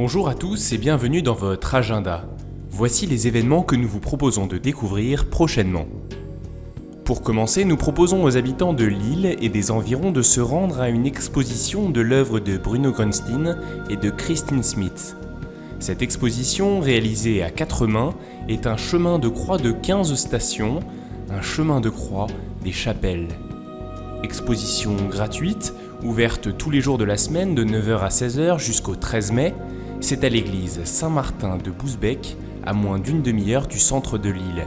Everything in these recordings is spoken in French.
Bonjour à tous et bienvenue dans votre agenda. Voici les événements que nous vous proposons de découvrir prochainement. Pour commencer, nous proposons aux habitants de Lille et des environs de se rendre à une exposition de l'œuvre de Bruno Grunstein et de Christine Smith. Cette exposition, réalisée à 4 mains, est un chemin de croix de 15 stations, un chemin de croix des chapelles. Exposition gratuite, ouverte tous les jours de la semaine de 9h à 16h jusqu'au 13 mai, c'est à l'église Saint-Martin de Bousbecq, à moins d'une demi-heure du centre de Lille.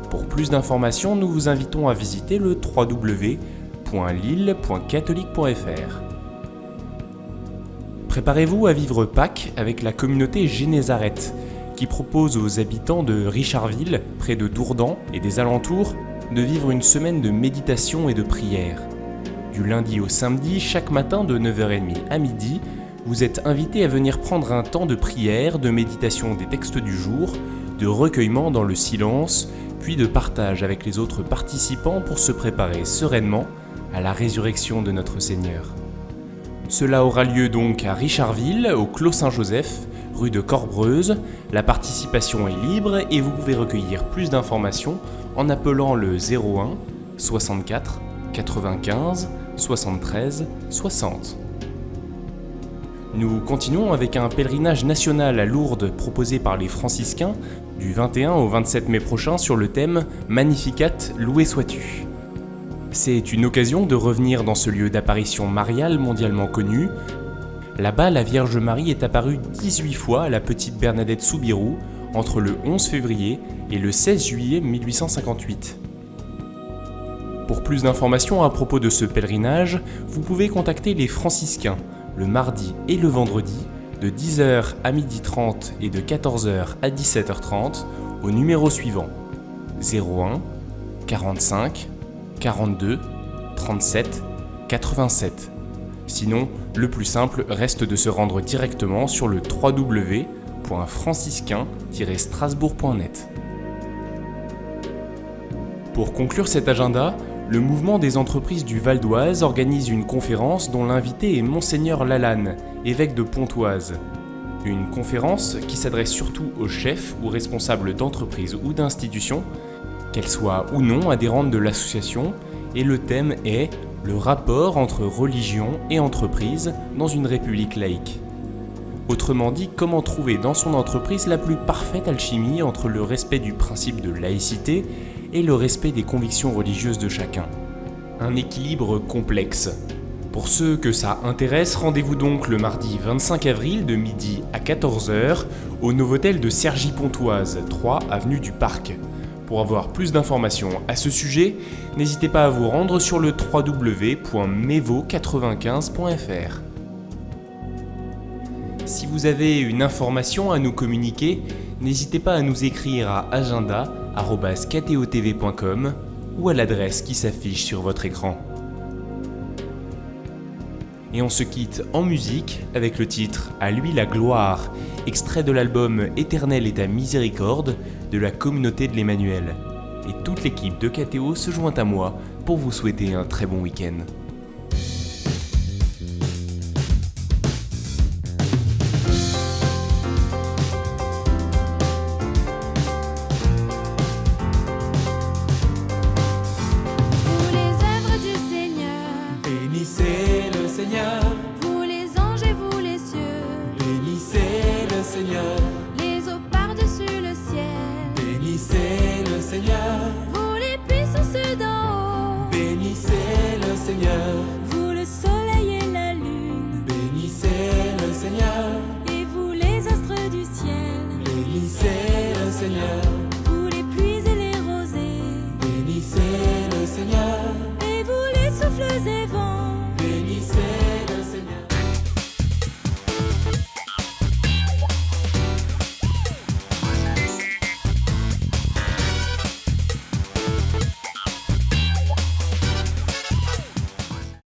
Pour plus d'informations, nous vous invitons à visiter le www.lille.catholique.fr. Préparez-vous à vivre Pâques avec la communauté Génézaret, qui propose aux habitants de Richardville, près de Dourdan et des alentours, de vivre une semaine de méditation et de prière. Du lundi au samedi, chaque matin de 9h30 à midi, vous êtes invités à venir prendre un temps de prière, de méditation des textes du jour, de recueillement dans le silence, puis de partage avec les autres participants pour se préparer sereinement à la résurrection de notre Seigneur. Cela aura lieu donc à Richardville, au Clos Saint-Joseph, rue de Corbreuse. La participation est libre et vous pouvez recueillir plus d'informations en appelant le 01 64 95 73 60. Nous continuons avec un pèlerinage national à Lourdes proposé par les franciscains du 21 au 27 mai prochain sur le thème « Magnificat, loué sois-tu ». C'est une occasion de revenir dans ce lieu d'apparition mariale mondialement connu. Là-bas, la Vierge Marie est apparue 18 fois à la petite Bernadette Soubirous entre le 11 février et le 16 juillet 1858. Pour plus d'informations à propos de ce pèlerinage, vous pouvez contacter les franciscains le mardi et le vendredi de 10h à 12h30 et de 14h à 17h30 au numéro suivant 01 45 42 37 87. Sinon, le plus simple reste de se rendre directement sur le www.franciscain-strasbourg.net. Pour conclure cet agenda, le mouvement des entreprises du Val d'Oise organise une conférence dont l'invité est Monseigneur Lalanne, évêque de Pontoise. Une conférence qui s'adresse surtout aux chefs ou responsables d'entreprises ou d'institutions, qu'elles soient ou non adhérentes de l'association, et le thème est « Le rapport entre religion et entreprise dans une république laïque ». Autrement dit, comment trouver dans son entreprise la plus parfaite alchimie entre le respect du principe de laïcité et le respect des convictions religieuses de chacun. Un équilibre complexe. Pour ceux que ça intéresse, rendez-vous donc le mardi 25 avril de midi à 14h au Novotel de Cergy-Pontoise, 3 avenue du Parc. Pour avoir plus d'informations à ce sujet, n'hésitez pas à vous rendre sur le www.mevo95.fr. Si vous avez une information à nous communiquer, n'hésitez pas à nous écrire à agenda@ktotv.com ou à l'adresse qui s'affiche sur votre écran. Et on se quitte en musique avec le titre « À lui la gloire », extrait de l'album « Éternelle est ta miséricorde » de la communauté de l'Emmanuel. Et toute l'équipe de KTO se joint à moi pour vous souhaiter un très bon week-end.